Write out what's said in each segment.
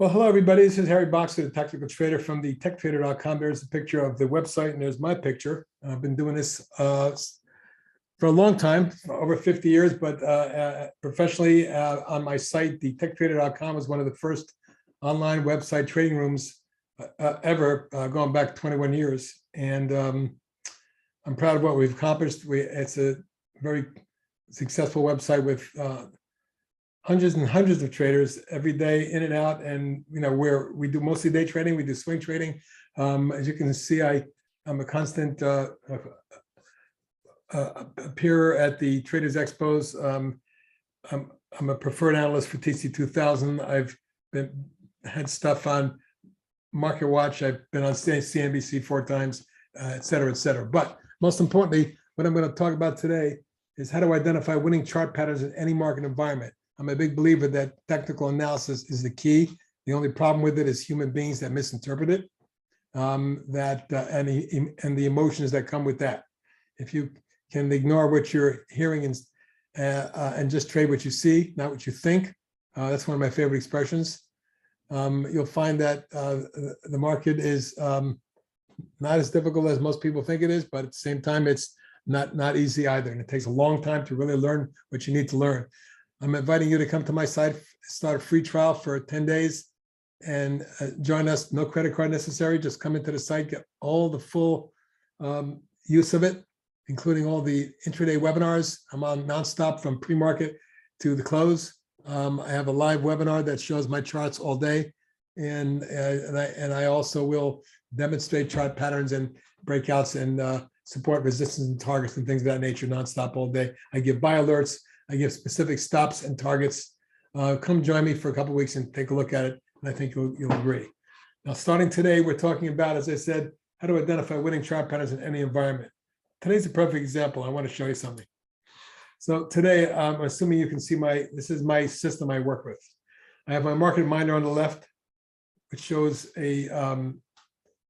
Well, hello, everybody. This is Harry Boxer, the Tactical Trader from the TechTrader.com. There's a picture of the website, and there's my picture. I've been doing this for a long time, for over 50 years, but professionally on my site, the TechTrader.com was one of the first online website trading rooms ever, going back 21 years. And I'm proud of what we've accomplished. It's a very successful website with hundreds and hundreds of traders every day in and out. And, you know, we do mostly day trading, we do swing trading. As you can see, I'm a constant appearer at the Traders Expos. I'm a preferred analyst for TC2000. I've had stuff on Market Watch. I've been on CNBC 4 times, et cetera, et cetera. But most importantly, what I'm going to talk about today is how to identify winning chart patterns in any market environment. I'm a big believer that technical analysis is the key. The only problem with it is human beings that misinterpret it, and the emotions that come with that. If you can ignore what you're hearing and just trade what you see, not what you think, that's one of my favorite expressions. You'll find that the market is not as difficult as most people think it is, but at the same time, it's not easy either. And it takes a long time to really learn what you need to learn. I'm inviting you to come to my site, start a free trial for 10 days and join us. No credit card necessary. Just come into the site, get all the full use of it, including all the intraday webinars. I'm on nonstop from pre-market to the close. I have a live webinar that shows my charts all day. And I also will demonstrate chart patterns and breakouts and support resistance and targets and things of that nature nonstop all day. I give buy alerts. I give specific stops and targets. Come join me for a couple of weeks and take a look at it. And I think you'll agree. Now, starting today, we're talking about, as I said, how to identify winning chart patterns in any environment. Today's a perfect example. I want to show you something. So today, I'm assuming you can see this is my system I work with. I have my market minder on the left, which shows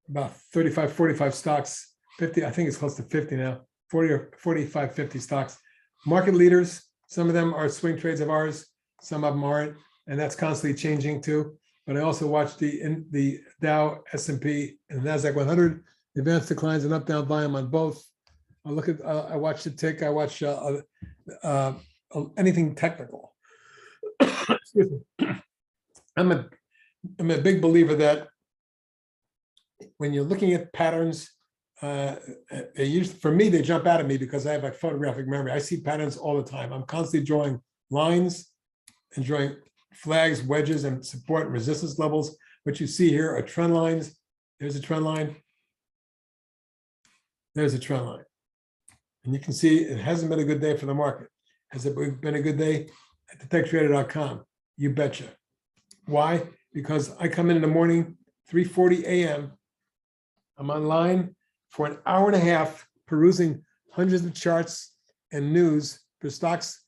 about 35, 45 stocks, 50, I think it's close to 50 now, 40 or 45, 50 stocks. Market leaders. Some of them are swing trades of ours, some of them aren't, and that's constantly changing too. But I also watch the Dow, S&P, and NASDAQ 100, advanced declines and up-down volume on both. I watch the tick. I watch anything technical. Excuse me. I'm a big believer that when you're looking at patterns, for me, they jump out at me because I have a photographic memory. I see patterns all the time. I'm constantly drawing lines and drawing flags, wedges, and support and resistance levels. What you see here are trend lines. There's a trend line. There's a trend line. And you can see it hasn't been a good day for the market. Has it been a good day at the TechTrader.com? You betcha. Why? Because I come in the morning, 3:40 a.m. I'm online for an hour and a half, perusing hundreds of charts and news for stocks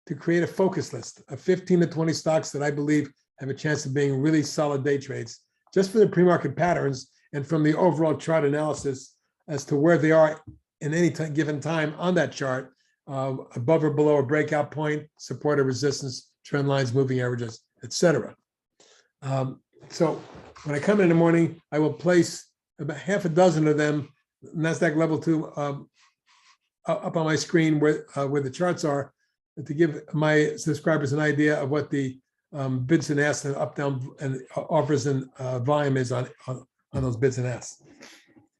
to create a focus list of 15 to 20 stocks that I believe have a chance of being really solid day trades, just for the pre-market patterns and from the overall chart analysis as to where they are in any given time on that chart, above or below a breakout point, support or resistance, trend lines, moving averages, etc. So when I come in the morning, I will place about half a dozen of them, NASDAQ level 2, up on my screen where the charts are, to give my subscribers an idea of what the bids and asks and up, down, and offers and volume is on those bids and asks.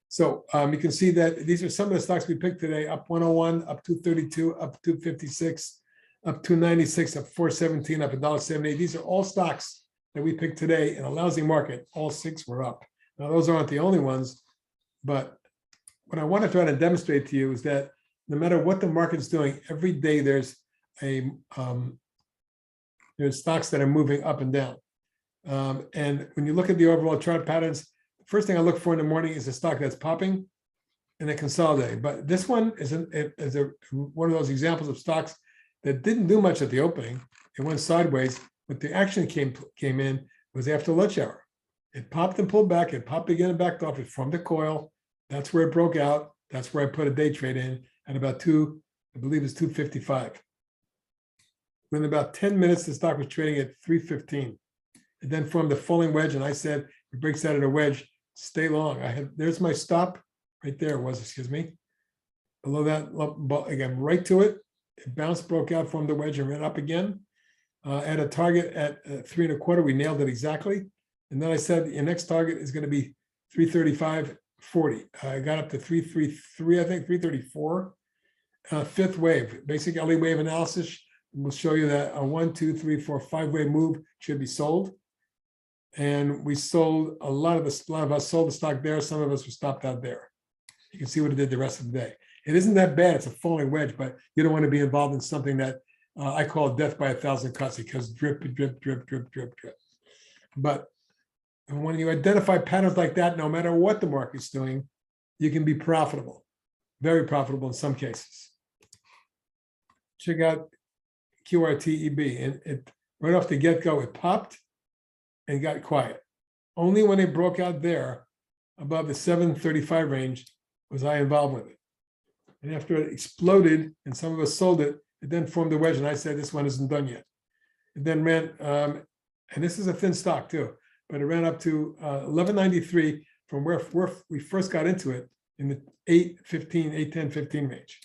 So you can see that these are some of the stocks we picked today: up 101, up 232, up 256, up 296, up 417, up $1.78. These are all stocks that we picked today in a lousy market. All 6 were up. Now, those aren't the only ones, but what I want to try to demonstrate to you is that no matter what the market's doing, every day there's stocks that are moving up and down. And when you look at the overall chart patterns, the first thing I look for in the morning is a stock that's popping and then consolidating. But this one is one of those examples of stocks that didn't do much at the opening. It went sideways, but the action came in was after lunch hour. It popped and pulled back. It popped again and backed off. It formed a coil. That's where it broke out. That's where I put a day trade in at about I believe it's 255. Within about 10 minutes, the stock was trading at 315. It then formed a falling wedge, and I said, it breaks out of the wedge, stay long. There's my stop right there was, excuse me. Below that, I got right to it. It bounced, broke out, formed the wedge, and ran up again. At a target at 3.25, we nailed it exactly. And then I said, your next target is going to be 335.40. I got up to 333, I think 334. Fifth wave, basic LE wave analysis will show you that a 1, 2, 3, 4, 5-wave move should be sold. And we sold a lot of us sold the stock there. Some of us were stopped out there. You can see what it did the rest of the day. It isn't that bad. It's a falling wedge, but you don't want to be involved in something that I call death by 1,000 cuts, because drip, drip, drip, drip, drip, drip. But when you identify patterns like that, no matter what the market's doing, you can be profitable, very profitable in some cases. Check out QRTEB, and it right off the get-go, it popped and got quiet. Only when it broke out there above the 735 range was I involved with it. And after it exploded and some of us sold it, it then formed a wedge, and I said, this one isn't done yet. It then ran, and this is a thin stock too, but it ran up to 1193 from where we first got into it in the 810, 15 range.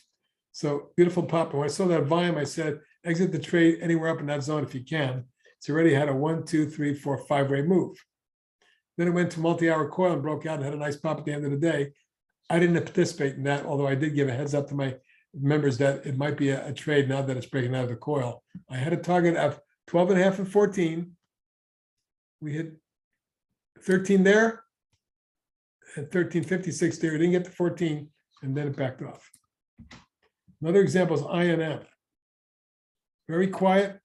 So beautiful pop. And when I saw that volume, I said, exit the trade anywhere up in that zone if you can. It's already had a 1, 2, 3, 4, 5-way move. Then it went to multi-hour coil and broke out and had a nice pop at the end of the day. I didn't participate in that, although I did give a heads up to my members that it might be a trade now that it's breaking out of the coil. I had a target of 12.5 and 14. We hit 13 there and 13.56 there. It didn't get to 14, and then it backed off. Another example is INM. Very quiet,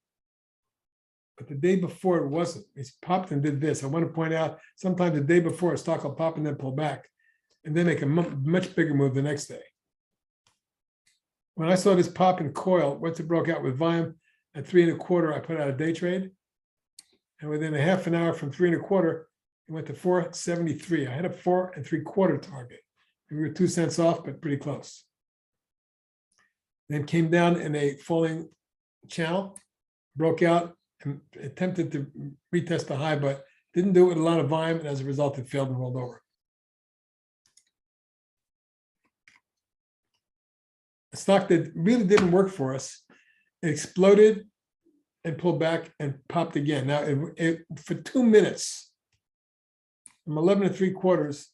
but the day before it wasn't. It's popped and did this. I want to point out, sometimes the day before a stock will pop and then pull back, and then make a much bigger move the next day. When I saw this pop in coil, once it broke out with volume at 3.25, I put out a day trade. And within a half an hour from 3.25, it went to 473. I had a 4.75 target. We were 2 cents off, but pretty close. Then came down in a falling channel, broke out, and attempted to retest the high, but didn't do it with a lot of volume, and as a result, it failed and rolled over. A stock that really didn't work for us, it exploded and pulled back and popped again. Now, for 2 minutes, from 11.75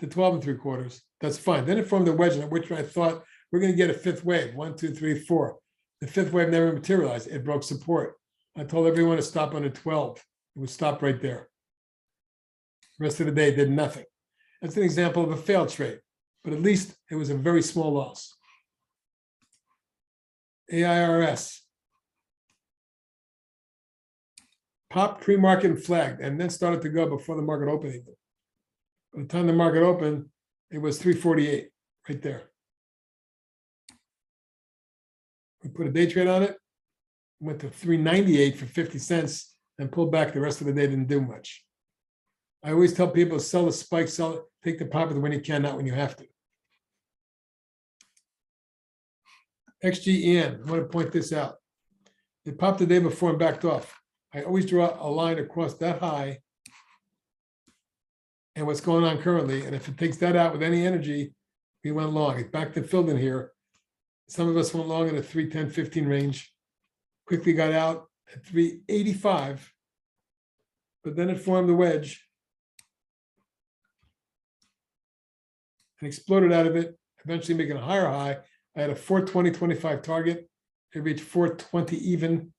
to 12.75, that's fine. Then it formed a wedge, in which I thought we're going to get a fifth wave, 1, 2, 3, 4. The fifth wave never materialized. It broke support. I told everyone to stop under 12. It would stop right there. The rest of the day, it did nothing. That's an example of a failed trade, but at least it was a very small loss. AIRS. Popped pre-market and flagged, and then started to go before the market opened even. By the time the market opened, it was 348 right there. We put a day trade on it, went to 398 for 50 cents, and pulled back. The rest of the day didn't do much. I always tell people, sell the spike, sell it, take the profit when you can, not when you have to. XGEN, I want to point this out. It popped the day before and backed off. I always draw a line across that high and what's going on currently. And if it takes that out with any energy, we went long. It backed and filled in here. Some of us went long in the 310, 15 range, quickly got out at 385, but then it formed a wedge and exploded out of it, eventually making a higher high. I had a 420.25 target. It reached 420 even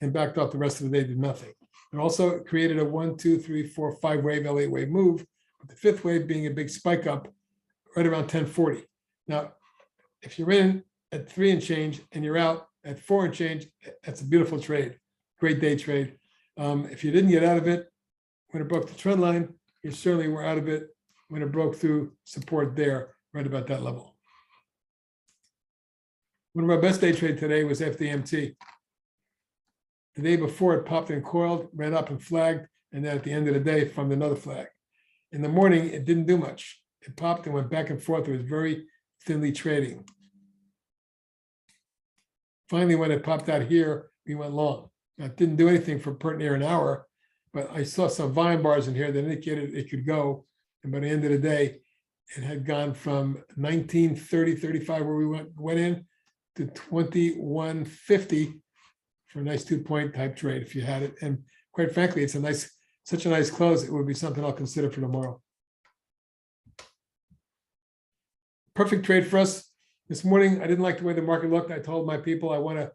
and backed off the rest of the day, did nothing. It also created a 1, 2, 3, 4, 5-wave, L8 wave move, with the fifth wave being a big spike up right around 1040. Now, if you're in at 3 and change and you're out at 4 and change, that's a beautiful trade. Great day trade. If you didn't get out of it when it broke the trend line, you certainly were out of it when it broke through support there, right about that level. One of our best day trade today was FDMT. The day before, it popped and coiled, ran up and flagged, and then at the end of the day, formed another flag. In the morning, it didn't do much. It popped and went back and forth. It was very thinly trading. Finally, when it popped out here, we went long. Now, it didn't do anything for pretty near an hour, but I saw some volume bars in here that indicated it could go. And by the end of the day, it had gone from 19.30-35 where we went in to 21.50 for a nice 2-point type trade if you had it. And quite frankly, it's such a nice close. It would be something I'll consider for tomorrow. Perfect trade for us. This morning, I didn't like the way the market looked. I told my people I want to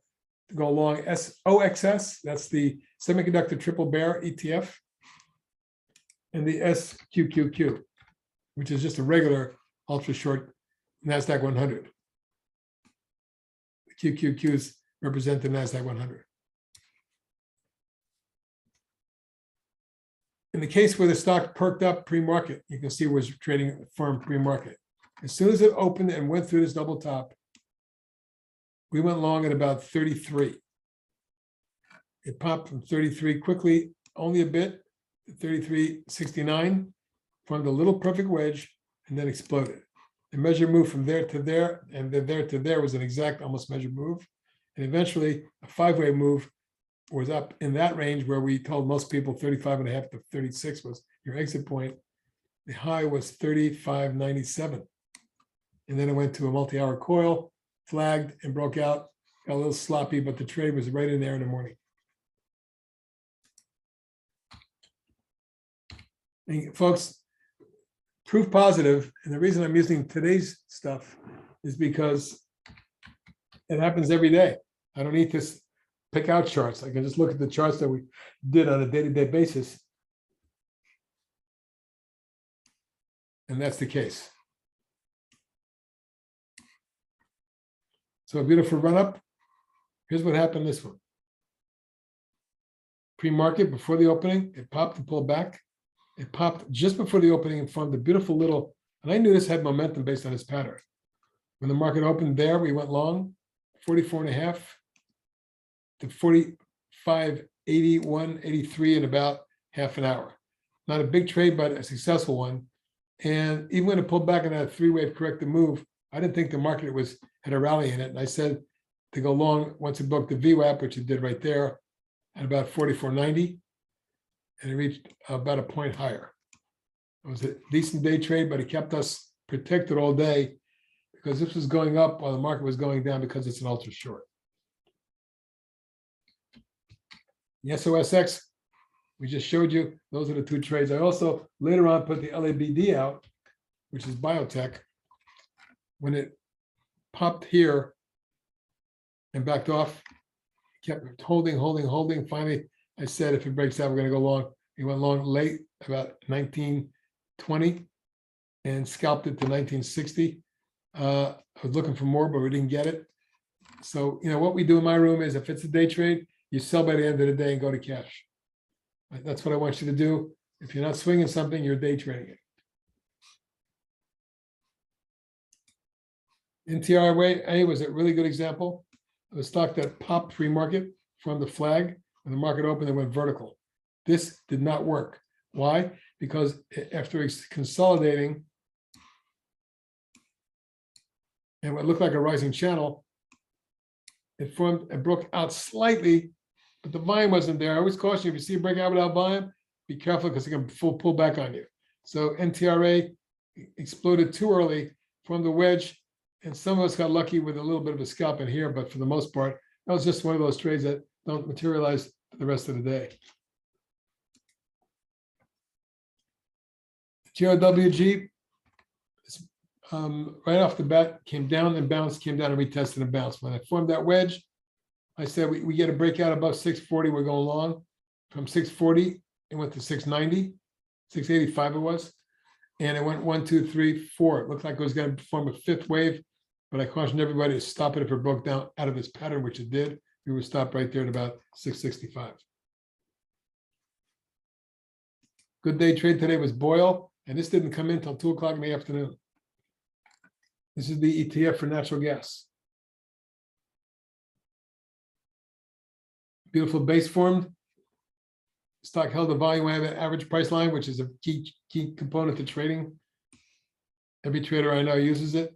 go long SOXS. That's the Semiconductor Triple Bear ETF. And the SQQQ, which is just a regular ultra short NASDAQ 100. The QQQs represent the NASDAQ 100. In the case where the stock perked up pre-market, you can see it was trading firm pre-market. As soon as it opened and went through this double top, we went long at about 33. It popped from 33 quickly, only a bit, to 33.69, formed a little perfect wedge, and then exploded. The measure moved from there to there, and then there to there was an exact almost measured move. And eventually, a 5-way move was up in that range where we told most people 35.5 to 36 was your exit point. The high was 35.97. And then it went to a multi-hour coil, flagged and broke out, got a little sloppy, but the trade was right in there in the morning. And folks, proof positive, and the reason I'm using today's stuff is because it happens every day. I don't need to pick out charts. I can just look at the charts that we did on a day-to-day basis. And that's the case. So a beautiful run up. Here's what happened this one. Pre-market, before the opening, it popped and pulled back. It popped just before the opening and formed a beautiful little, and I knew this had momentum based on this pattern. When the market opened there, we went long, 44.5 to 45.81, 83 in about half an hour. Not a big trade, but a successful one. And even when it pulled back in that 3-wave corrective move, I didn't think the market had a rally in it. And I said to go long once it broke the VWAP, which it did right there at about 44.90. And it reached about a point higher. It was a decent day trade, but it kept us protected all day because this was going up while the market was going down because it's an ultra short. The SOSX, we just showed you, those are the 2 trades. I also later on put the LABD out, which is biotech. When it popped here and backed off, kept holding. Finally, I said, if it breaks out, we're going to go long. He went long late, about 1920, and scalped it to 1960. I was looking for more, but we didn't get it. So, what we do in my room is if it's a day trade, you sell by the end of the day and go to cash. That's what I want you to do. If you're not swinging something, you're day trading it. NTRA was a really good example of a stock that popped pre-market from the flag. When the market opened, it went vertical. This did not work. Why? Because after consolidating and what looked like a rising channel, it broke out slightly, but the volume wasn't there. I always caution you, if you see a breakout without volume, be careful because it can pull back on you. So NTRA exploded too early, formed a wedge, and some of us got lucky with a little bit of a scalp in here, but for the most part, that was just one of those trades that don't materialize for the rest of the day. GOWG, right off the bat, came down and bounced, came down and retested and bounced. When I formed that wedge, I said we get a breakout above 640, we're going long. From 640, it went to 690, 685 it was. And it went 1, 2, 3, 4. It looked like it was going to form a 5th wave, but I cautioned everybody to stop it if it broke down out of this pattern, which it did. We would stop right there at about 665. Good day trade today was Boyle, and this didn't come in until 2 o'clock in the afternoon. This is the ETF for natural gas. Beautiful base formed. Stock held the volume average price line, which is a key component to trading. Every trader I know uses it.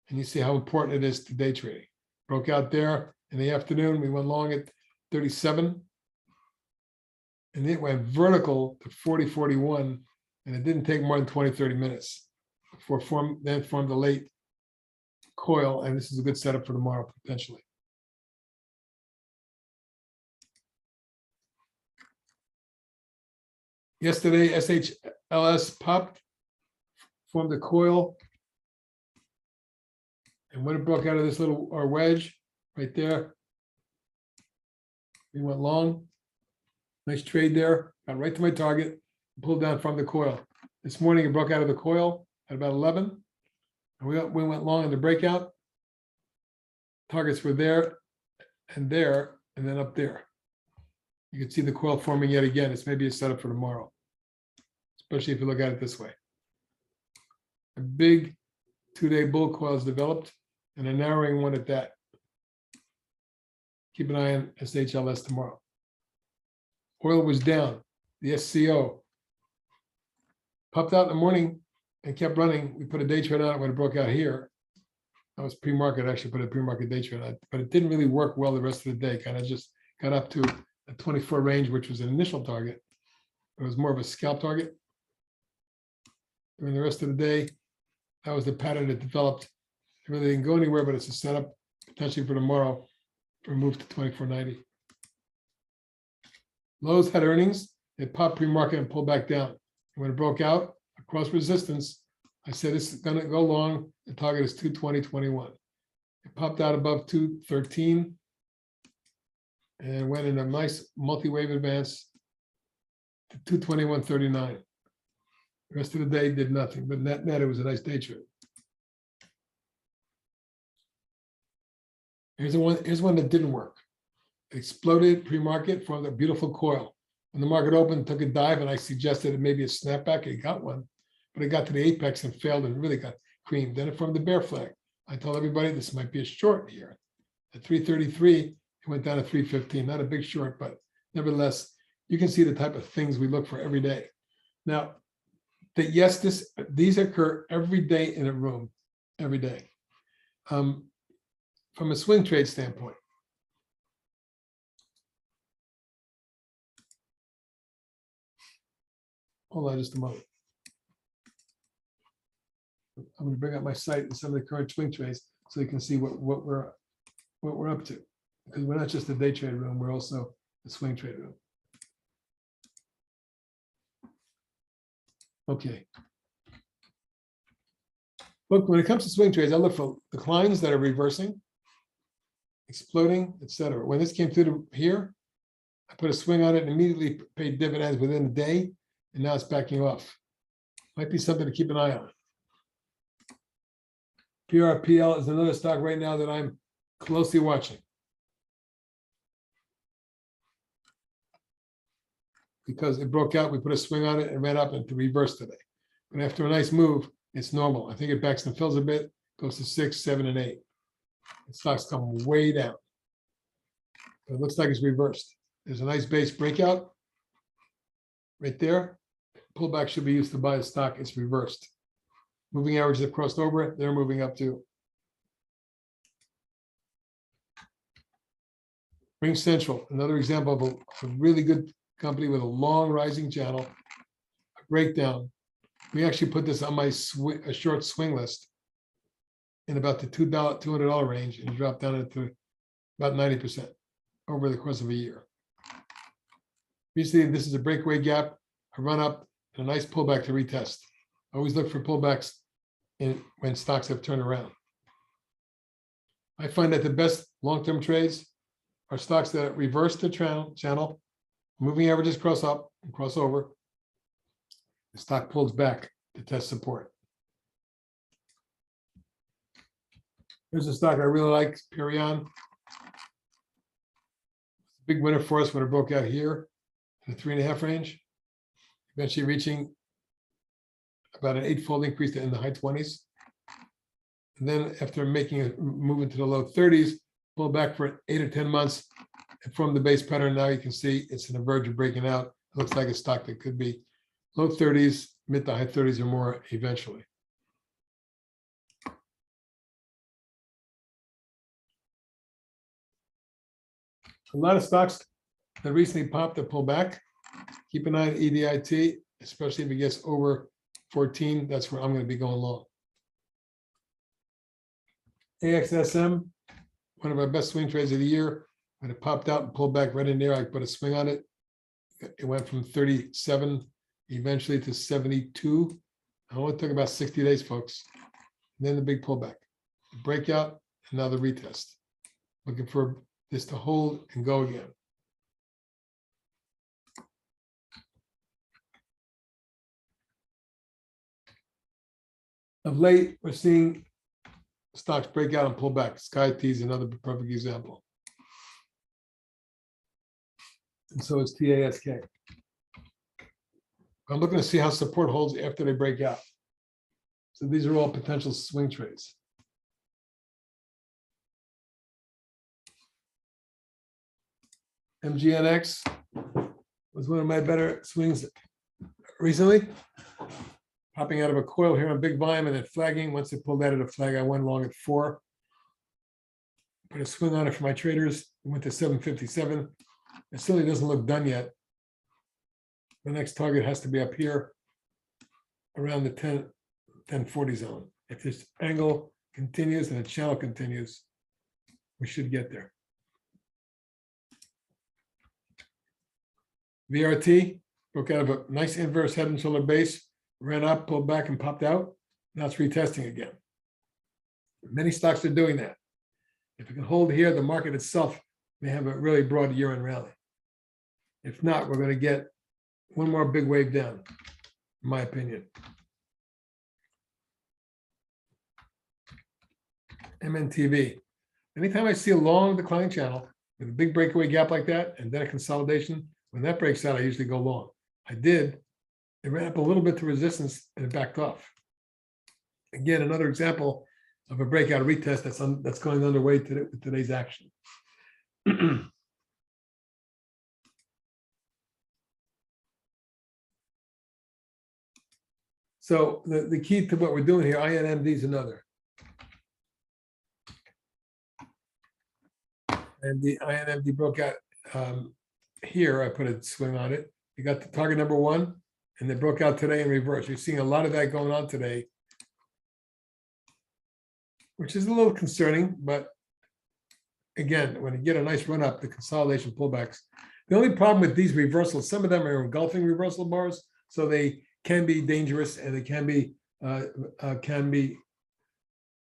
And you see how important it is to day trading. Broke out there in the afternoon. We went long at 37. and it went vertical to 40.41, and it didn't take more than 20, 30 minutes before then formed a late coil, and this is a good setup for tomorrow, potentially. Yesterday, SHLS popped, formed a coil, and when it broke out of this little wedge right there, we went long. Nice trade there, got right to my target, pulled down from the coil. This morning, it broke out of the coil at about 11, and we went long in the breakout. Targets were there, and then up there. You can see the coil forming yet again. It's maybe a setup for tomorrow, especially if you look at it this way. A big 2-day bull coil is developed, and a narrowing one at that. Keep an eye on SHLS tomorrow. Oil was down. The SCO popped out in the morning and kept running. We put a day trade on it when it broke out here. That was pre-market. I actually put a pre-market day trade on it, but it didn't really work well the rest of the day. Kind of just got up to a 24 range, which was an initial target. It was more of a scalp target. During the rest of the day, that was the pattern that developed. It really didn't go anywhere, but it's a setup potentially for tomorrow for a move to 24.90. Lowe's had earnings. It popped pre-market and pulled back down. And when it broke out across resistance, I said this is going to go long. The target is 220.21. It popped out above 213 and went in a nice multi-wave advance to 221.39. The rest of the day did nothing, but net it was a nice day trade. Here's one that didn't work. It exploded pre-market, formed a beautiful coil. When the market opened, took a dive, and I suggested it may be a snapback. It got one, but it got to the apex and failed and really got creamed. Then it formed the bear flag. I told everybody this might be a short here. At 333, it went down to 315. Not a big short, but nevertheless, you can see the type of things we look for every day. Now, that yes, these occur every day in a room, every day. From a swing trade standpoint, hold on just a moment. I'm going to bring up my site and some of the current swing trades so you can see what we're up to. Because we're not just a day trade room, we're also a swing trade room. Okay. Look, when it comes to swing trades, I look for declines that are reversing, exploding, etc. When this came through here, I put a swing on it and immediately paid dividends within a day, and now it's backing off. Might be something to keep an eye on. PRPL is another stock right now that I'm closely watching. Because it broke out, we put a swing on it and ran up into reverse today. But after a nice move, it's normal. I think it backs and fills a bit, goes to 6, 7, and 8. The stock's come way down. But it looks like it's reversed. There's a nice base breakout right there. Pullback should be used to buy the stock. It's reversed. Moving averages have crossed over it. They're moving up too. Ring Central, another example of a really good company with a long rising channel. A breakdown. We actually put this on my short swing list in about the $200 range and dropped down into about 90% over the course of a year. Usually this is a breakaway gap, a run up, and a nice pullback to retest. Always look for pullbacks when stocks have turned around. I find that the best long-term trades are stocks that reverse the channel, moving averages cross up and cross over. The stock pulls back to test support. Here's a stock I really like, Perion. Big winner for us when it broke out here in the 3.5 range, eventually reaching about an 8-fold increase in the high 20s. And then after making a move into the low 30s, pull back for 8 or 10 months. And from the base pattern, now you can see it's on the verge of breaking out. It looks like a stock that could be low 30s, mid to high 30s or more eventually. A lot of stocks that recently popped that pull back. Keep an eye on EDIT, especially if it gets over 14. That's where I'm going to be going long. AXSM, one of our best swing trades of the year. When it popped out and pulled back right in there, I put a swing on it. It went from 37 eventually to 72. It only took about 60 days, folks. And then the big pullback, the breakout, and now the retest. Looking for this to hold and go again. Of late, we're seeing stocks break out and pull back. SkyT is another perfect example. And so is TASK. I'm looking to see how support holds after they break out. So these are all potential swing trades. MGNX was one of my better swings recently. Popping out of a coil here on big volume and then flagging. Once it pulled out of the flag, I went long at 4. Put a swing on it for my traders. It went to 757. It certainly doesn't look done yet. The next target has to be up here around the 1040 zone. If this angle continues and the channel continues, we should get there. VRT broke out of a nice inverse head and shoulder base, ran up, pulled back, and popped out. Now it's retesting again. Many stocks are doing that. If it can hold here, the market itself may have a really broad year-end rally. If not, we're going to get one more big wave down, in my opinion. MNTV. Anytime I see a long declining channel with a big breakaway gap like that, and then a consolidation, when that breaks out, I usually go long. I did. It ran up a little bit to resistance and it backed off. Again, another example of a breakout retest that's going underway with today's action. So the key to what we're doing here, INMD is another. And the INMD broke out here. I put a swing on it. You got the target number 1, and they broke out today in reverse. You're seeing a lot of that going on today, which is a little concerning. But again, when you get a nice run up, the consolidation pullbacks. The only problem with these reversals, some of them are engulfing reversal bars, so they can be dangerous and they can be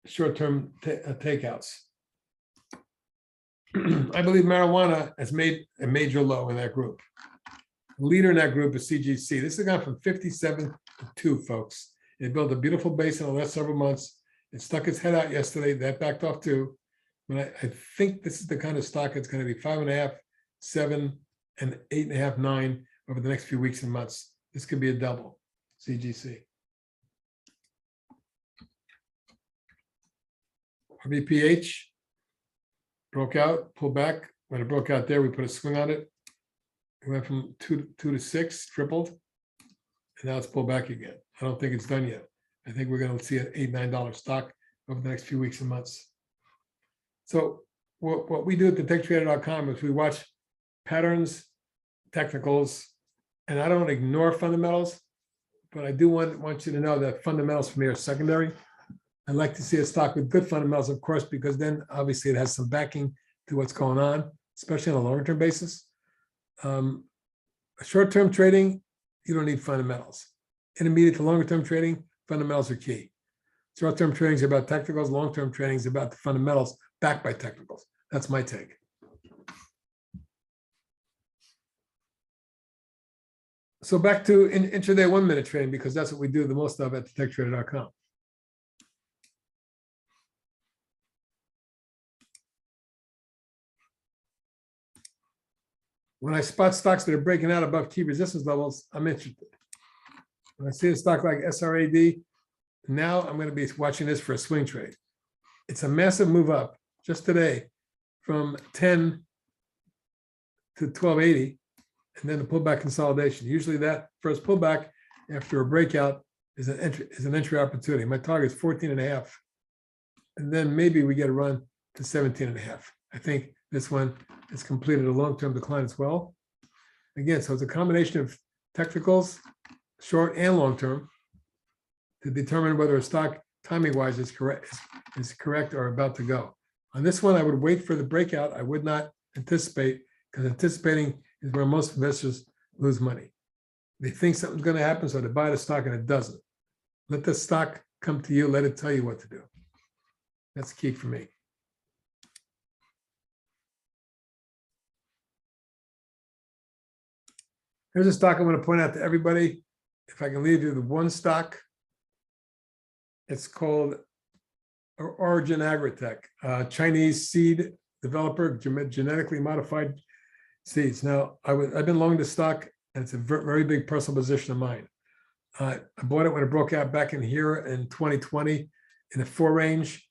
short-term takeouts. I believe marijuana has made a major low in that group. The leader in that group is CGC. This has gone from 57 to 2, folks. It built a beautiful base in the last several months. It stuck its head out yesterday. That backed off too. But I think this is the kind of stock that's going to be 5.5, 7, and 8.5, 9 over the next few weeks and months. This could be a double. CGC. RBPH broke out, pulled back. When it broke out there, we put a swing on it. It went from 2 to 6, tripled, and now it's pulled back again. I don't think it's done yet. I think we're going to see an $8, $9 stock over the next few weeks and months. So what we do at the TradeOutLoud.com is we watch patterns, technicals, and I don't ignore fundamentals, but I do want you to know that fundamentals for me are secondary. I like to see a stock with good fundamentals, of course, because then obviously it has some backing to what's going on, especially on a longer term basis. Short-term trading, you don't need fundamentals. Intermediate to longer term trading, fundamentals are key. Short-term trading is about technicals, long-term trading is about the fundamentals backed by technicals. That's my take. So back to intraday 1-minute trading, because that's what we do the most of at TechTrader.com. When I spot stocks that are breaking out above key resistance levels, I'm interested. When I see a stock like SRAD, now I'm going to be watching this for a swing trade. It's a massive move up just today from 10 to 1280, and then the pullback consolidation. Usually that first pullback after a breakout is an entry opportunity. My target is 14.5, and then maybe we get a run to 17.5. I think this one has completed a long-term decline as well. Again, so it's a combination of technicals, short and long term, to determine whether a stock timing-wise is correct or about to go. On this one, I would wait for the breakout. I would not anticipate, because anticipating is where most investors lose money. They think something's going to happen, so they buy the stock and it doesn't. Let the stock come to you. Let it tell you what to do. That's key for me. Here's a stock I'm going to point out to everybody. If I can leave you the one stock, it's called Origin Agritech, Chinese seed developer, genetically modified seeds. Now, I've been long the stock, and it's a very big personal position of mine. I bought it when it broke out back in here in 2020 in the 4 range.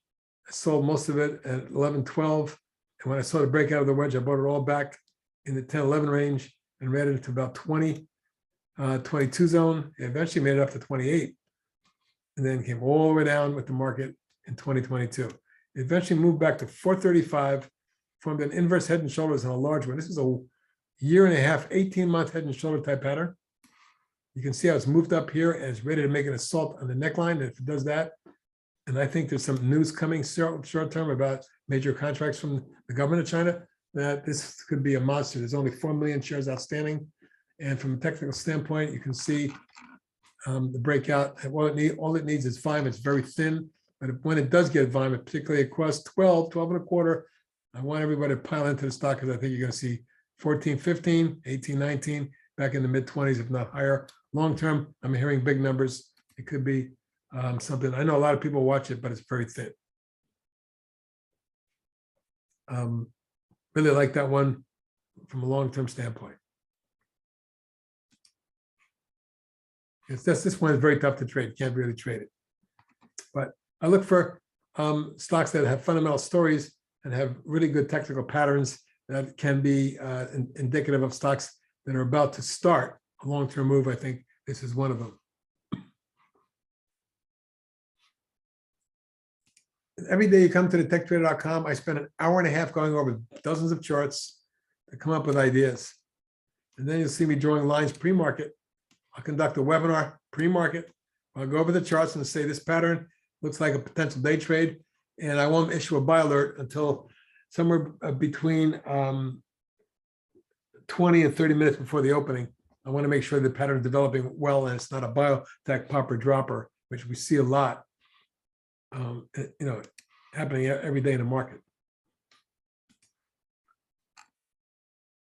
I sold most of it at 11, 12. And when I saw the breakout of the wedge, I bought it all back in the 10, 11 range and ran it to about 20, 22 zone. It eventually made it up to 28. And then came all the way down with the market in 2022. It eventually moved back to 435, formed an inverse head and shoulders on a large one. This is a year and a half, 18-month head and shoulder type pattern. You can see how it's moved up here and it's ready to make an assault on the neckline. And if it does that, and I think there's some news coming short term about major contracts from the government of China, that this could be a monster. There's only 4 million shares outstanding. And from a technical standpoint, you can see the breakout. And all it needs is volume. It's very thin, but when it does get volume, particularly across 12, 12 and a quarter, I want everybody to pile into the stock because I think you're going to see 14, 15, 18, 19, back in the mid-20s, if not higher. Long term, I'm hearing big numbers. It could be something. I know a lot of people watch it, but it's very thin. Really like that one from a long-term standpoint. This one is very tough to trade. Can't really trade it. But I look for stocks that have fundamental stories and have really good technical patterns that can be indicative of stocks that are about to start a long-term move. I think this is one of them. Every day you come to the TechTrader.com, I spend an hour and a half going over dozens of charts to come up with ideas. And then you'll see me drawing lines pre-market. I'll conduct a webinar pre-market. I'll go over the charts and say this pattern looks like a potential day trade. And I won't issue a buy alert until somewhere between 20 and 30 minutes before the opening. I want to make sure the pattern is developing well and it's not a biotech popper dropper, which we see a lot, happening every day in the market.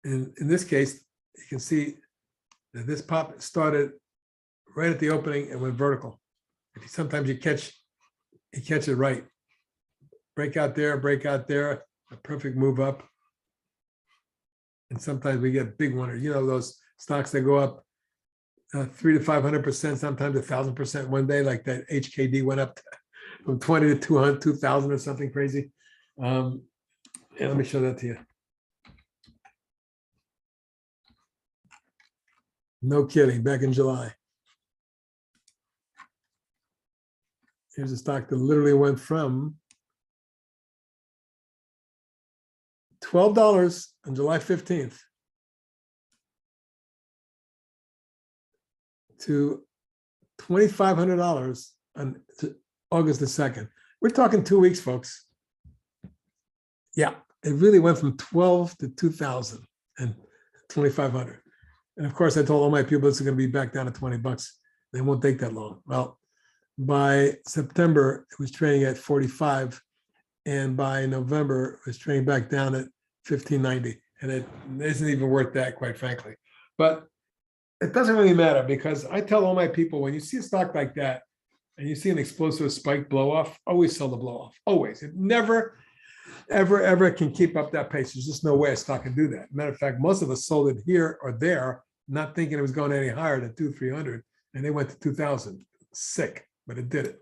In this case, you can see that this pop started right at the opening and went vertical. Sometimes you catch it right. Breakout there, a perfect move up. And sometimes we get big one, or those stocks that go up 300 to 500%, sometimes 1,000% one day, like that HKD went up from 20 to 200, 2,000 or something crazy. And let me show that to you. No kidding, back in July. Here's a stock that literally went from $12 on July 15th to $2,500 on August the 2nd. We're talking 2 weeks, folks. Yeah, it really went from 12 to 2,000 and 2,500. And of course, I told all my people this is going to be back down to $20. They won't take that long. Well, by September, it was trading at 45. And by November, it was trading back down at 15.90. And it isn't even worth that, quite frankly. But it doesn't really matter, because I tell all my people, when you see a stock like that and you see an explosive spike blow off, always sell the blow off. Always. It never, ever can keep up that pace. There's just no way a stock can do that. Matter of fact, most of us sold it here or there, not thinking it was going any higher than 200, 300, and they went to 2,000. Sick, but it did it.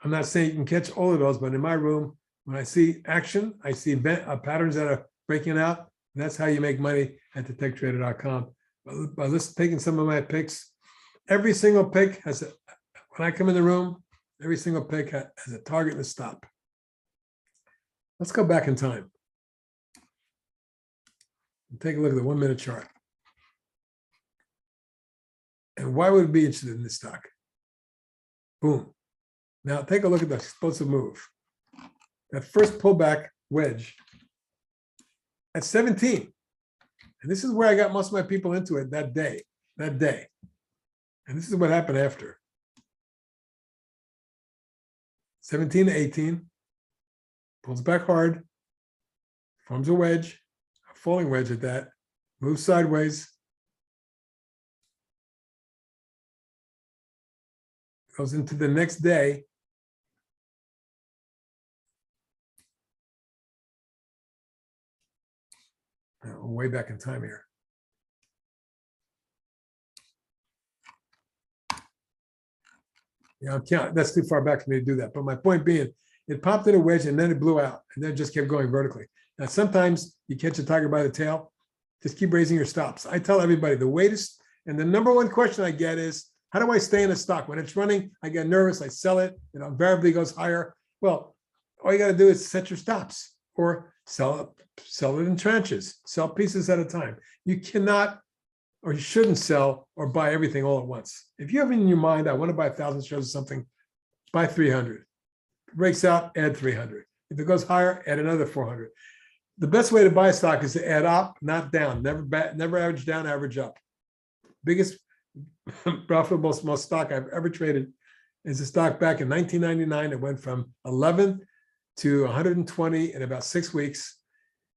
I'm not saying you can catch all of those, but in my room, when I see action, I see patterns that are breaking out. And that's how you make money at the TechTrader.com. By taking some of my picks, every single pick has when I come in the room, every single pick has a target and a stop. Let's go back in time and take a look at the 1 minute chart. And why would it be interested in this stock? Boom. Now take a look at the explosive move. That first pullback wedge at 17. And this is where I got most of my people into it that day. And this is what happened after. 17 to 18. Pulls back hard. Forms a wedge. A falling wedge at that. Moves sideways. Goes into the next day. Now, way back in time here. Yeah, that's too far back for me to do that. But my point being, it popped in a wedge and then it blew out and then it just kept going vertically. Now, sometimes you catch a tiger by the tail, just keep raising your stops. I tell everybody the way to, and the number one question I get is, how do I stay in a stock? When it's running, I get nervous, I sell it, invariably goes higher. Well, all you got to do is set your stops or sell it in tranches, sell pieces at a time. You cannot, or you shouldn't sell or buy everything all at once. If you have in your mind, I want to buy 1,000 shares of something, buy 300. If it breaks out, add 300. If it goes higher, add another 400. The best way to buy a stock is to add up, not down. Never average down, average up. Biggest profitable small stock I've ever traded is a stock back in 1999. It went from 11 to 120 in about 6 weeks.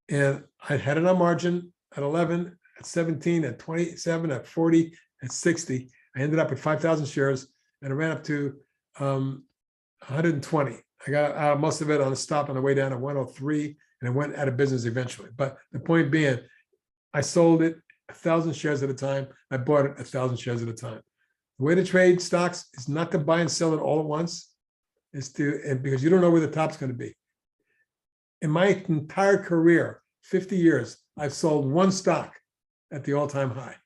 And I had it on margin at 11, at 17, at 27, at 40, at 60. I ended up at 5,000 shares and it ran up to 120. I got out most of it on a stop on the way down at 103 and it went out of business eventually. But the point being, I sold it 1,000 shares at a time. I bought it 1,000 shares at a time. The way to trade stocks is not to buy and sell it all at once. Because you don't know where the top's going to be. In my entire career, 50 years, I've sold one stock at the all-time high.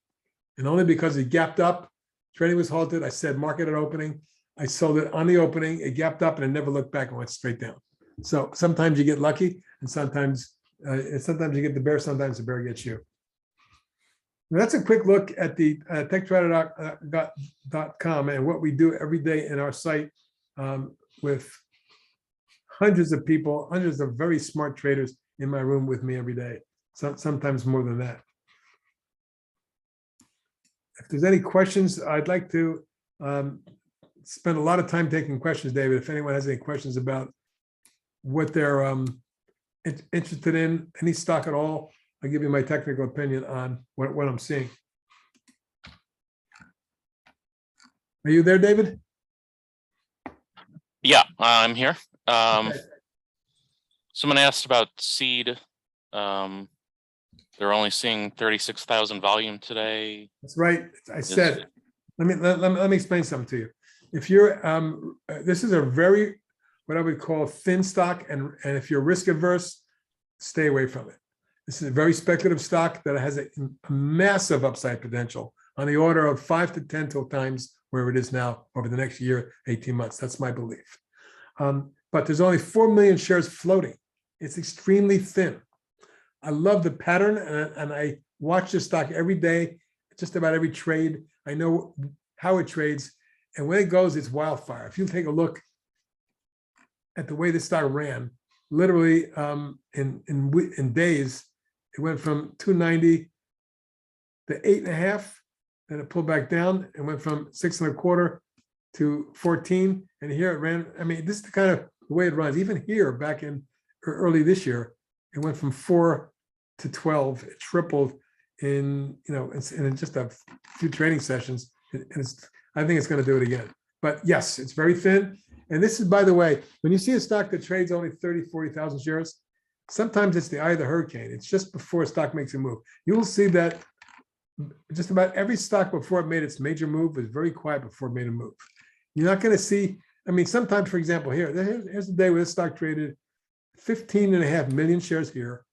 And only because it gapped up, trading was halted. I said market at opening. I sold it on the opening. It gapped up and it never looked back and went straight down. So sometimes you get lucky and sometimes you get the bear, sometimes the bear gets you. Now, that's a quick look at the TradeOutLoud.com and what we do every day in our site with hundreds of people, hundreds of very smart traders in my room with me every day, sometimes more than that. If there's any questions, I'd like to spend a lot of time taking questions, David. If anyone has any questions about what they're interested in, any stock at all, I'll give you my technical opinion on what I'm seeing. Are you there, David? Yeah, I'm here. Okay. Someone asked about seed. They're only seeing 36,000 volume today. That's right. I said, let me explain something to you. If you're, this is a very, what I would call thin stock, and if you're risk averse, stay away from it. This is a very speculative stock that has a massive upside potential on the order of 5 to 10 times where it is now over the next year, 18 months. That's my belief. But there's only 4 million shares floating. It's extremely thin. I love the pattern, and I watch this stock every day, just about every trade. I know how it trades, and when it goes, it's wildfire. If you take a look at the way this stock ran, literally in days, it went from 290 to 8.5, then it pulled back down and went from 6.25 to 14. And here it ran. I mean, this is the kind of the way it runs. Even here, back in early this year, it went from 4 to 12. It tripled in just a few trading sessions. And I think it's going to do it again. But yes, it's very thin. And this is, by the way, when you see a stock that trades only 30, 40,000 shares, sometimes it's the eye of the hurricane. It's just before a stock makes a move. You will see that just about every stock before it made its major move was very quiet before it made a move. You're not going to see, I mean, sometimes, for example, here's the day where this stock traded 15.5 million shares here.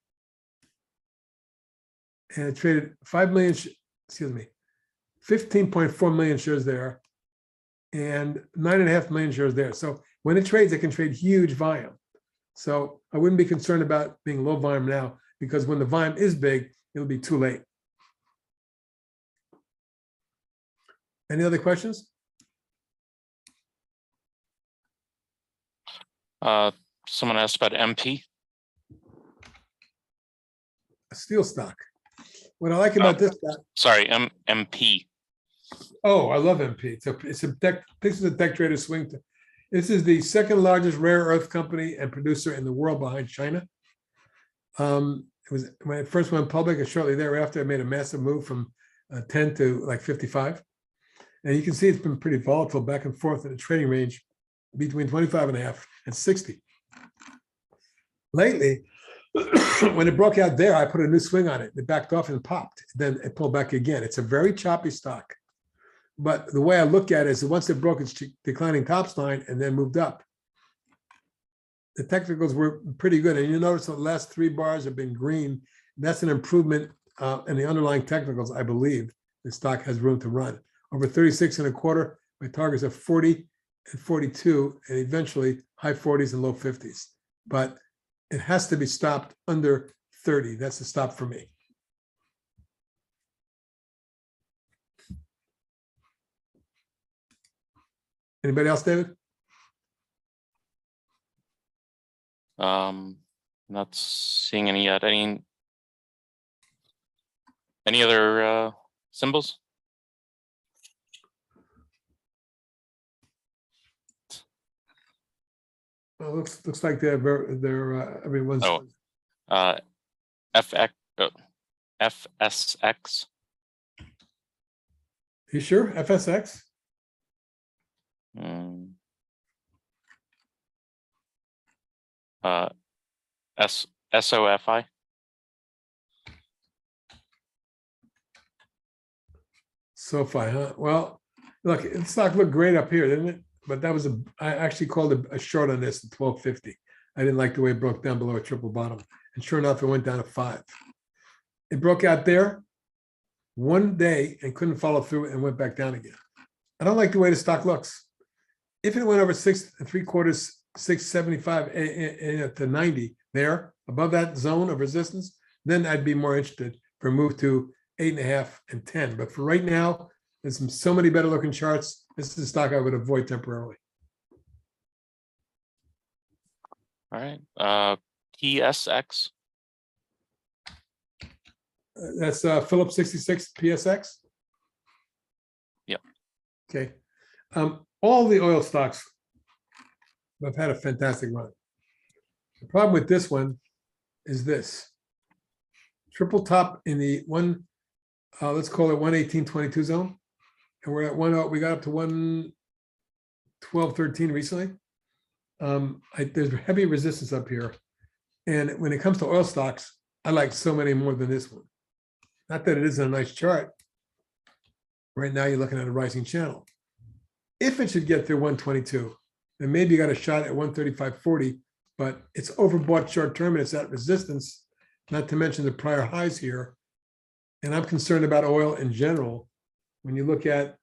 And it traded 15.4 million shares there and 9.5 million shares there. So when it trades, it can trade huge volume. So I wouldn't be concerned about being low volume now, because when the volume is big, it'll be too late. Any other questions? Someone asked about MP. A steel stock. What I like about this stock, Sorry, MP. oh, I love MP. It's a deck. This is a deck trader swing. This is the second largest rare earth company and producer in the world behind China. It was when it first went public, and shortly thereafter, it made a massive move from 10 to like 55. And you can see it's been pretty volatile back and forth in the trading range between 25.5 and 60. Lately, when it broke out there, I put a new swing on it. It backed off and popped. Then it pulled back again. It's a very choppy stock. But the way I look at it is once it broke its declining top line and then moved up, the technicals were pretty good. And you notice the last 3 bars have been green. That's an improvement in the underlying technicals, I believe. The stock has room to run. Over 36.25, my targets are 40 and 42, and eventually high 40s and low 50s. But it has to be stopped under 30. That's the stop for me. Anybody else, David? Not seeing any yet. Any other symbols? Well, looks like they're everyone's. Oh, FSX. You sure? FSX? SOFI. SoFi, huh? Well, look, the stock looked great up here, didn't it? But that was I actually called a short on this at 1250. I didn't like the way it broke down below a triple bottom. And sure enough, it went down to 5. It broke out there one day and couldn't follow through and went back down again. I don't like the way the stock looks. If it went over 6 3/4, 675 to 90 there, above that zone of resistance, then I'd be more interested for a move to 8.5 and 10. But for right now, there's so many better looking charts. This is a stock I would avoid temporarily. All right. PSX. That's Phillips 66 PSX. Yep. Okay. All the oil stocks have had a fantastic run. The problem with this one is this. Triple top in the let's call it 118.22 zone. And we're at we got up to 112.13 recently. There's heavy resistance up here. And when it comes to oil stocks, I like so many more than this one. Not that it isn't a nice chart. Right now, you're looking at a rising channel. If it should get through 122, then maybe you got a shot at 135.40, but it's overbought short term and it's at resistance, not to mention the prior highs here. And I'm concerned about oil in general. When you look at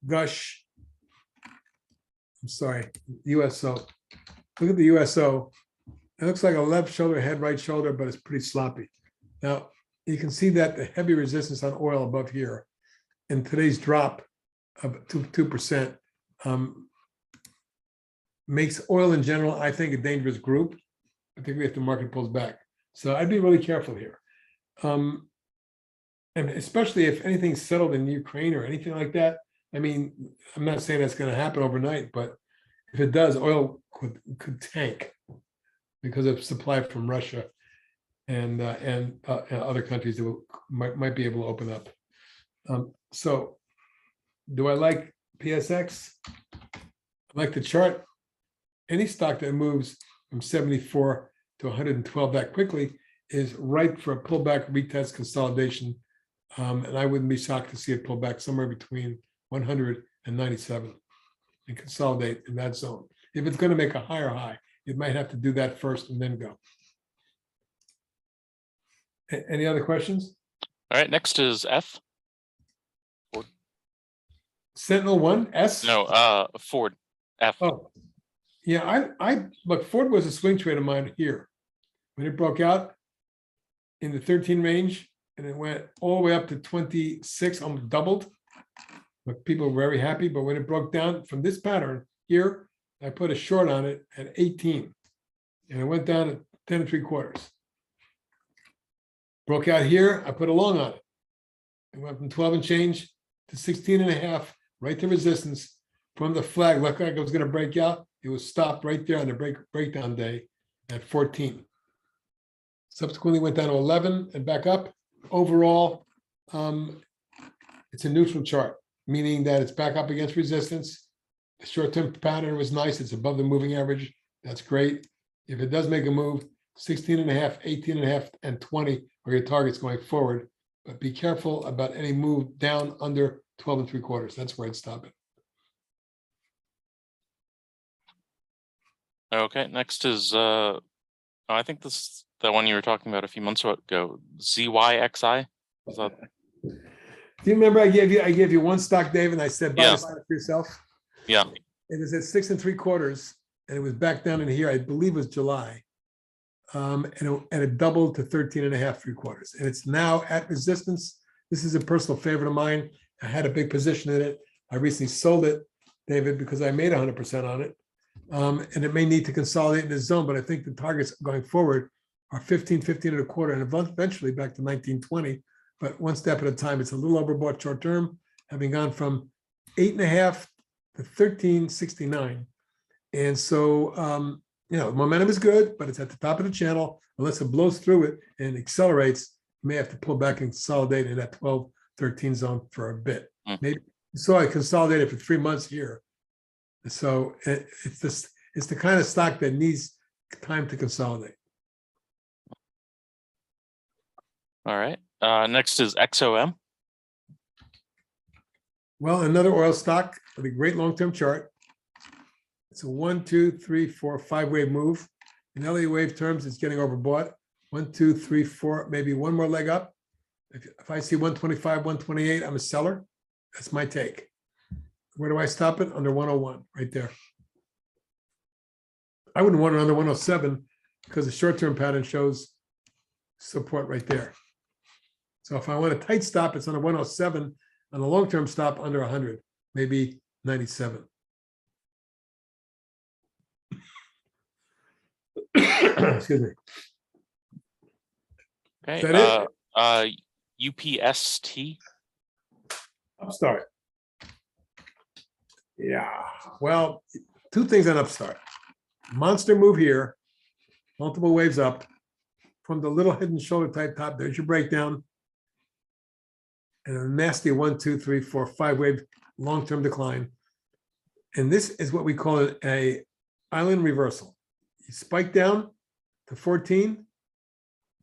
Gush, I'm sorry, USO. Look at the USO. It looks like a left shoulder, head, right shoulder, but it's pretty sloppy. Now, you can see that the heavy resistance on oil above here and today's drop of 2% makes oil in general, I think, a dangerous group, particularly if the market pulls back. So I'd be really careful here. And especially if anything's settled in Ukraine or anything like that. I mean, I'm not saying that's going to happen overnight, but if it does, oil could tank because of supply from Russia and other countries that might be able to open up. So do I like PSX? I like the chart. Any stock that moves from 74 to 112 that quickly is ripe for a pullback, retest, consolidation. And I wouldn't be shocked to see it pull back somewhere between 100 and 97 and consolidate in that zone. If it's going to make a higher high, it might have to do that first and then go. Any other questions? All right. Next is F. Sentinel 1, S? No, Ford. F. Oh, yeah. I look, Ford was a swing trade of mine here. When it broke out in the 13 range, and it went all the way up to 26, almost doubled. But people were very happy. But when it broke down from this pattern here, I put a short on it at 18, and it went down to 10 3/4. Broke out here, I put a long on it. It went from 12 and change to 16.5, right to resistance from the flag. Looked like it was going to break out. It was stopped right there on the breakdown day at 14. Subsequently went down to 11 and back up. Overall, it's a neutral chart, meaning that it's back up against resistance. The short-term pattern was nice. It's above the moving average. That's great. If it does make a move, 16.5, 18.5, and 20 are your targets going forward. But be careful about any move down under 12 3/4. That's where I'd stop it. Okay, next is I think this is the one you were talking about a few months ago. ZYXI. Is that? Do you remember I gave you one stock, David, and I said buy Yeah. this stock for yourself? Yeah. It was at 6 3/4, and it was back down in here. I believe it was July. And it doubled to 13.5 3/4. And it's now at resistance. This is a personal favorite of mine. I had a big position in it. I recently sold it, David, because I made 100% on it. And it may need to consolidate in this zone, but I think the targets going forward are 15, 15.25, and eventually back to 19, 20. But one step at a time. It's a little overbought short term, having gone from 8.5 to 13.69. And so, momentum is good, but it's at the top of the channel. Unless it blows through it and accelerates, you may have to pull back and consolidate in that 12, 13 zone for a bit. Maybe so. I consolidated for 3 months here. So it's the kind of stock that needs time to consolidate. All right. Next is XOM. Well, another oil stock with a great long-term chart. It's a 1, 2, 3, 4, 5 wave move. In LA wave terms, it's getting overbought. 1, 2, 3, 4, maybe one more leg up. If I see 125, 128, I'm a seller. That's my take. Where do I stop it? Under 101, right there. I wouldn't want it under 107 because the short-term pattern shows support right there. So if I want a tight stop, it's under 107, and a long-term stop under 100, maybe 97. Excuse me. Okay. Is that UPST. Upstart. Yeah. Well, two things on Upstart. Monster move here, multiple waves up from the little head and shoulder type top. There's your breakdown. And a nasty 1, 2, 3, 4, 5 wave long-term decline. And this is what we call a island reversal. You spike down to 14,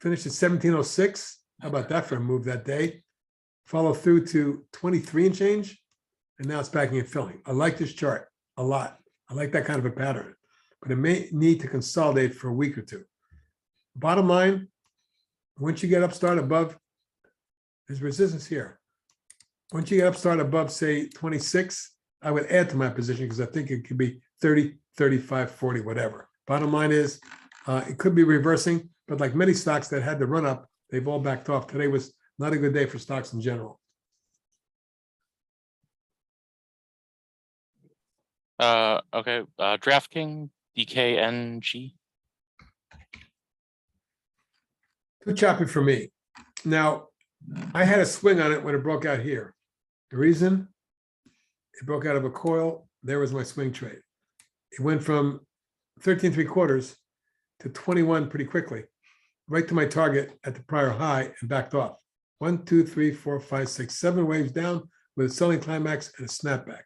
finish at 1706. How about that for a move that day? Follow through to 23 and change, and now it's backing and filling. I like this chart a lot. I like that kind of a pattern, but it may need to consolidate for a week or two. Bottom line, once you get Upstart above, there's resistance here. Once you get Upstart above, say 26, I would add to my position because I think it could be 30, 35, 40, whatever. Bottom line is, it could be reversing, but like many stocks that had the run up, they've all backed off. Today was not a good day for stocks in general. Okay. DraftKings, DKNG. Too choppy for me. Now, I had a swing on it when it broke out here. The reason it broke out of a coil, there was my swing trade. It went from 13 3/4 to 21 pretty quickly, right to my target at the prior high and backed off. 1, 2, 3, 4, 5, 6, 7 waves down with a selling climax and a snapback.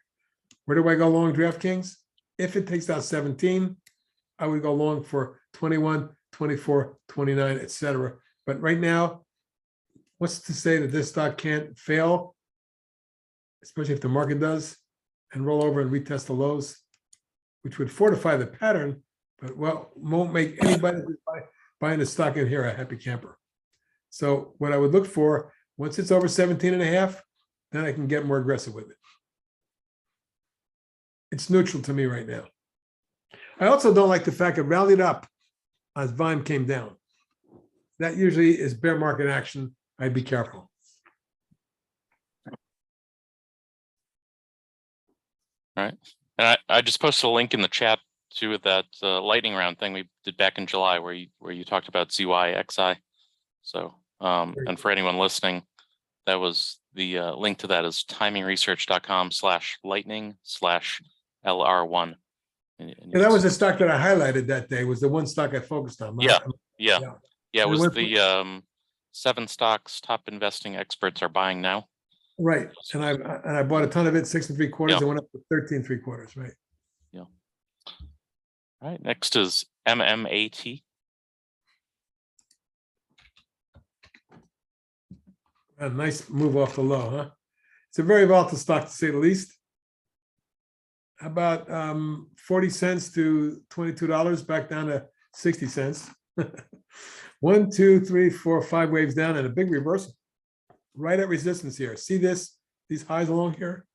Where do I go long DraftKings? If it takes out 17, I would go long for 21, 24, 29, etc. But right now, what's to say that this stock can't fail, especially if the market does, and roll over and retest the lows, which would fortify the pattern, but won't make anybody who's buying the stock in here a happy camper. So what I would look for, once it's over 17.5, then I can get more aggressive with it. It's neutral to me right now. I also don't like the fact it rallied up as volume came down. That usually is bear market action I'd be careful. All right. And I just posted a link in the chat to that lightning round thing we did back in July where you talked about ZYXI. So, and for anyone listening, that was the link to that is TimingResearch.com/lightning/LR1. And Yeah, that was the stock that I highlighted that day, was the one stock I focused on. Yeah. Yeah. It And was went the 7 stocks top investing experts are buying now. Right. And I bought a ton of it, 6 3/4. Yeah. It went up to 13 3/4. Right. Yeah. All right. Next is MMAT. A nice move off the low, huh? It's a very volatile stock to say the least. About 40 cents to $22, back down to 60 cents. 1, 2, 3, 4, 5 waves down and a big reversal. Right at resistance here. See this? These highs along here?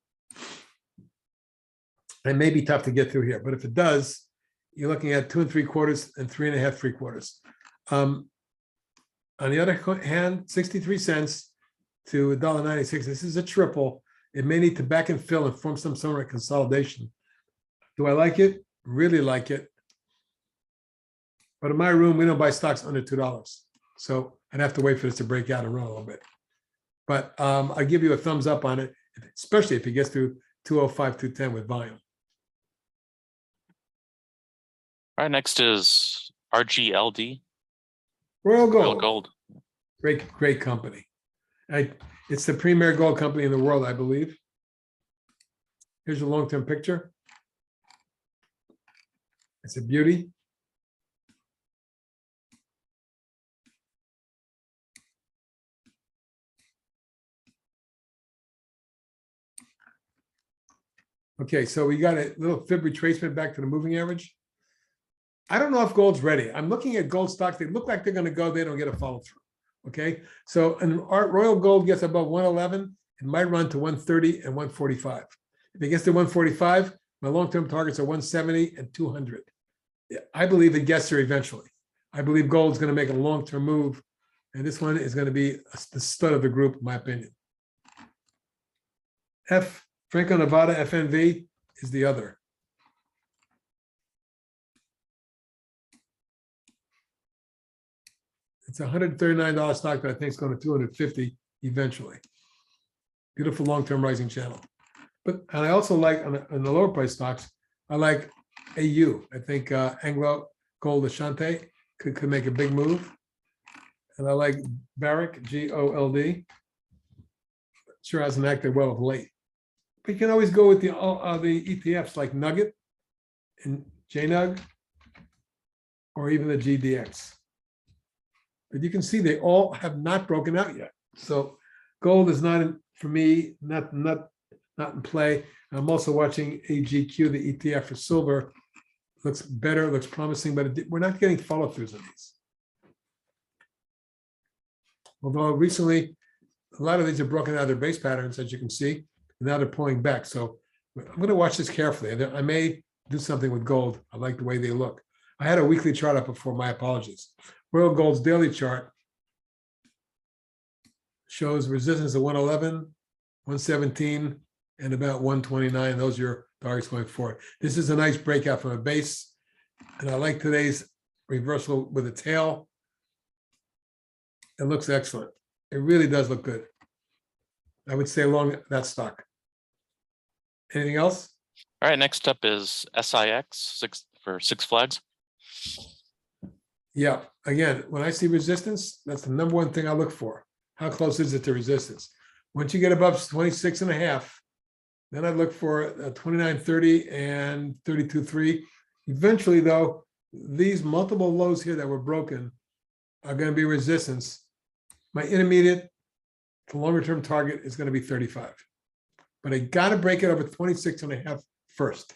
It may be tough to get through here, but if it does, you're looking at 2 3/4 and 3 1/2 3/4. On the other hand, 63 cents to $1.96. This is a triple. It may need to back and fill and form some sort of consolidation. Do I like it? Really like it. But in my room, we don't buy stocks under $2. So I'd have to wait for this to break out and run a little bit. But I give you a thumbs up on it, especially if it gets to 205, 210 with volume. All right, next is RGLD. Royal Gold. Royal Gold. Great company. It's the premier gold company in the world, I believe. Here's a long-term picture. It's a beauty. Okay, so we got a little fib retracement back to the moving average. I don't know if gold's ready. I'm looking at gold stocks. They look like they're going to go. They don't get a follow through. Okay, so and our Royal Gold gets above 111. It might run to 130 and 145. If it gets to 145, my long-term targets are 170 and 200. I believe it gets there eventually. I believe gold is going to make a long-term move, and this one is going to be the stud of the group, in my opinion. Franco-Nevada FNV is the other. It's a $139 stock that I think is going to 250 eventually. Beautiful long-term rising channel. And I also like on the lower price stocks, I like AU. I think Anglo Gold Ashanti could make a big move. And I like Barrick, GOLD. Sure hasn't acted well of late. But you can always go with the ETFs like Nugget and JNUG or even the GDX. But you can see they all have not broken out yet. So gold is not, for me, not in play. I'm also watching AGQ, the ETF for silver. Looks better, looks promising, but we're not getting follow-throughs on these. Although recently, a lot of these are broken out of their base patterns, as you can see, and now they're pulling back. So I'm going to watch this carefully. I may do something with gold. I like the way they look. I had a weekly chart up before, my apologies. Royal Gold's daily chart shows resistance at 111, 117, and about 129. Those are your targets going forward. This is a nice breakout from a base. And I like today's reversal with a tail. It looks excellent. It really does look good. I would say along that stock. Anything else? All right, next up is SIX for Six Flags. Yeah, again, when I see resistance, that's the number one thing I look for. How close is it to resistance? Once you get above 26.5, then I look for 29.30 and 32.3. Eventually, though, these multiple lows here that were broken are going to be resistance. My intermediate to longer term target is going to be 35. But I got to break it over 26.5 first.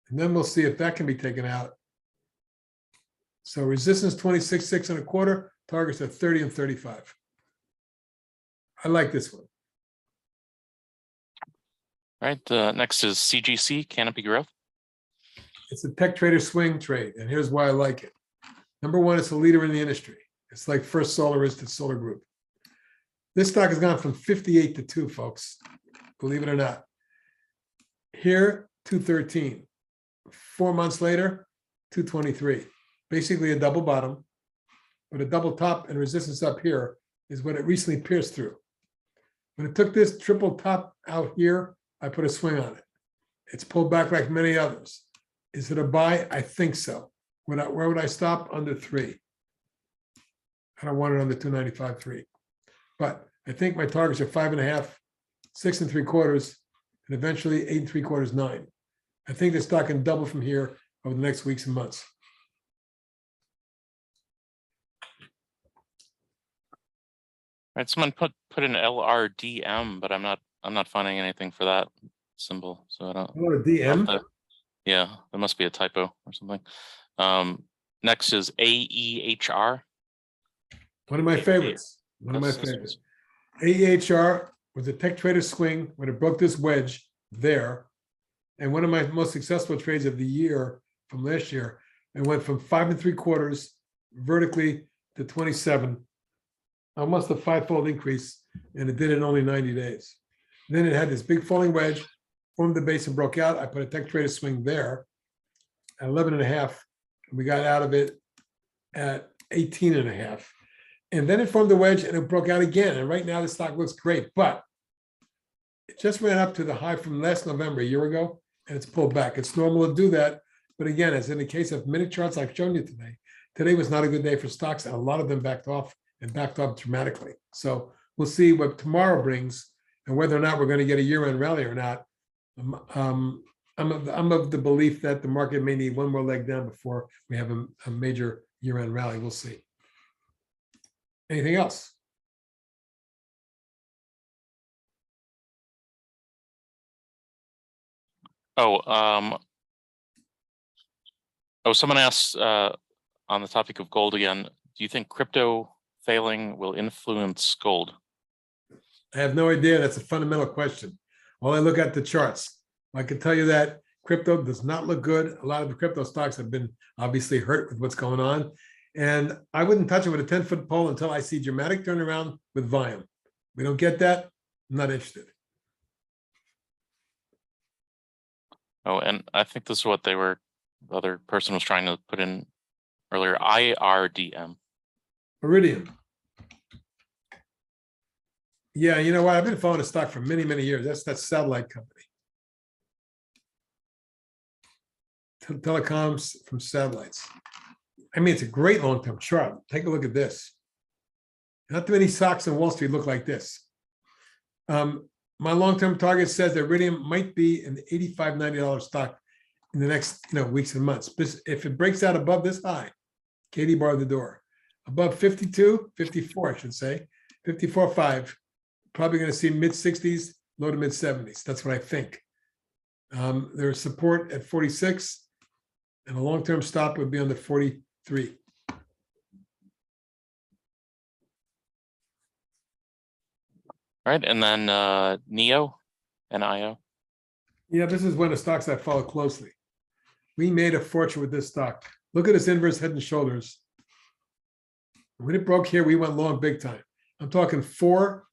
And then we'll see if that can be taken out. So resistance 26.6 1/4, targets are 30 and 35. I like this one. All right, next is CGC, Canopy Growth. It's a tech trader swing trade, and here's why I like it. Number one, it's a leader in the industry. It's like First Solar is to Solar Group. This stock has gone from 58 to 2, folks, believe it or not. Here, 213. 4 months later, 223. Basically a double bottom, but a double top and resistance up here is what it recently pierced through. When it took this triple top out here, I put a swing on it. It's pulled back like many others. Is it a buy? I think so. Where would I stop? Under 3. I don't want it under 295.3. But I think my targets are 5.5, 6 3/4, and eventually 8 3/4, 9. I think the stock can double from here over the next weeks and months. Right, someone put an LRDM, but I'm not finding anything for that symbol. So I don't. Oh, a DM. Yeah, there must be a typo or something. Next is AEHR. One of my favorites. One of my favorites. AEHR was a tech trader swing when it broke this wedge there. And one of my most successful trades of the year from last year. It went from 5 3/4 vertically to 27. Almost a 5-fold increase, and it did it in only 90 days. Then it had this big falling wedge, formed the base and broke out. I put a tech trader swing there at 11.5. We got out of it at 18.5. And then it formed the wedge and it broke out again. And right now the stock looks great, but it just ran up to the high from last November, a year ago, and it's pulled back. It's normal to do that. But again, as in the case of minute charts I've shown you today, today was not a good day for stocks, and a lot of them backed off and backed up dramatically. So we'll see what tomorrow brings and whether or not we're going to get a year-end rally or not. I'm of the belief that the market may need one more leg down before we have a major year-end rally. We'll see. Anything else? Someone asked on the topic of gold again, do you think crypto failing will influence gold? I have no idea. That's a fundamental question. While I look at the charts, I can tell you that crypto does not look good. A lot of the crypto stocks have been obviously hurt with what's going on. And I wouldn't touch it with a 10-foot pole until I see dramatic turnaround with volume. We don't get that. I'm not interested. Oh, and I think this is what the other person was trying to put in earlier, IRDM. Iridium. Yeah, you know what? I've been following the stock for many, many years. That's that satellite company. Telecoms from satellites. I mean, it's a great long-term chart. Take a look at this. Not too many stocks on Wall Street look like this. My long-term target says that Iridium might be an $85, $90 stock in the next weeks and months. If it breaks out above this high, Katie barred the door. Above 52, 54, I should say, 54.5, probably going to see mid-60s, low to mid-70s. That's what I think. There's support at 46, and a long-term stop would be on the 43. All right, and then NIO. Yeah, this is one of the stocks I follow closely. We made a fortune with this stock. Look at this inverse head and shoulders. When it broke here, we went long big time. I'm talking 4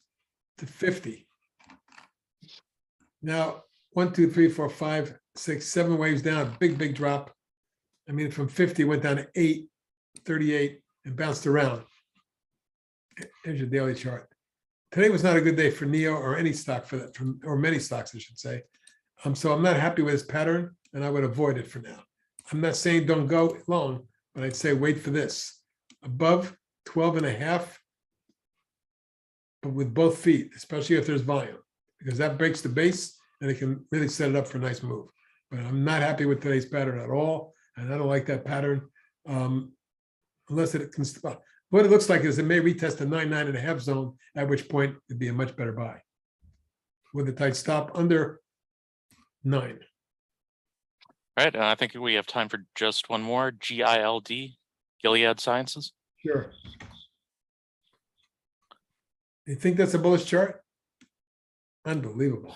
to 50. Now, 1, 2, 3, 4, 5, 6, 7 waves down, big drop. I mean, from 50 went down to 8, 38, and bounced around. Here's your daily chart. Today was not a good day for NIO or any stock for that, or many stocks, I should say. So I'm not happy with this pattern, and I would avoid it for now. I'm not saying don't go long, but I'd say wait for this. Above 12.5, but with both feet, especially if there's volume, because that breaks the base and it can really set it up for a nice move. But I'm not happy with today's pattern at all, and I don't like that pattern unless it can stop. What it looks like is it may retest the 9.5 zone, at which point it'd be a much better buy with a tight stop under 9. All right, and I think we have time for just one more. GILD, Gilead Sciences. Sure. You think that's a bullish chart? Unbelievable.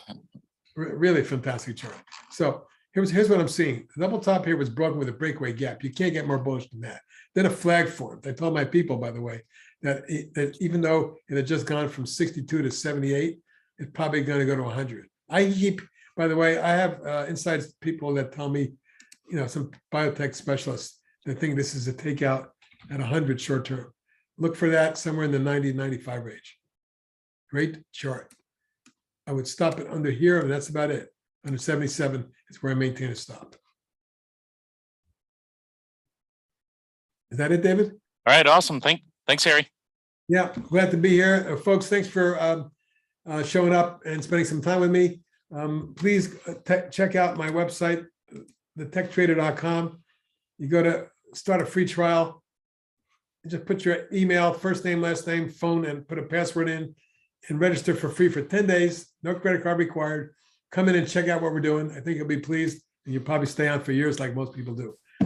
Really fantastic chart. So Here's what I'm seeing. The double top here was broken with a breakaway gap. You can't get more bullish than that. Then a flag formed. I told my people, by the way, that even though it had just gone from 62 to 78, it's probably going to go to 100. By the way, I have inside people that tell me, some biotech specialists that think this is a takeout at 100 short term. Look for that somewhere in the 90, 95 range. Great chart. I would stop it under here, and that's about it. Under 77 is where I maintain a stop. Is that it, David? All right, awesome. Thanks, Harry. Yeah, glad to be here. Folks, thanks for showing up and spending some time with me. Please check out my website, thetechtrader.com. You go to start a free trial. You just put your email, first name, last name, phone, and put a password in and register for free for 10 days. No credit card required. Come in and check out what we're doing. I think you'll be pleased, and you'll probably stay on for years like most people do.